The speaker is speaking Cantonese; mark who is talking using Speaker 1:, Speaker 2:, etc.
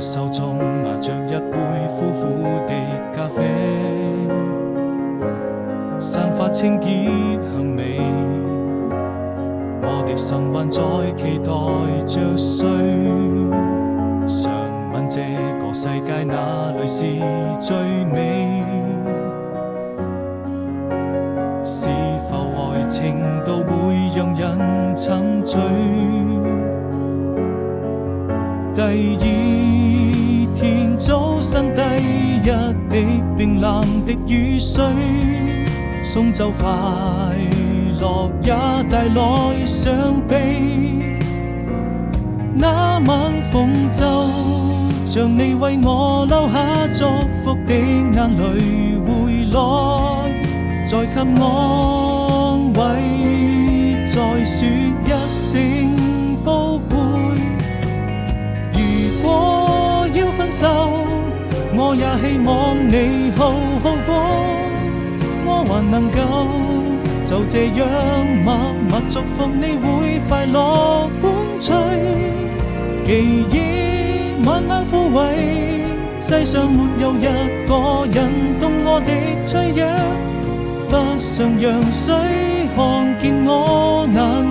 Speaker 1: 手中拿着一杯苦苦的咖啡，散發清潔香味。我的心還在期待着誰，想問這個世界哪裏是最美？是否愛情都會讓人沉醉？第二天早晨，第一滴冰冷的雨水，送走快樂也帶來傷悲。那晚風就像你為我留下祝福的眼淚回來，再給安慰，再說一聲寶貝。如果要分手，我也希望你好好過，我還能夠就這樣默默祝福你會快樂伴隨。記憶慢慢枯萎，世上沒有一個人懂我的脆弱，不想讓誰看見我難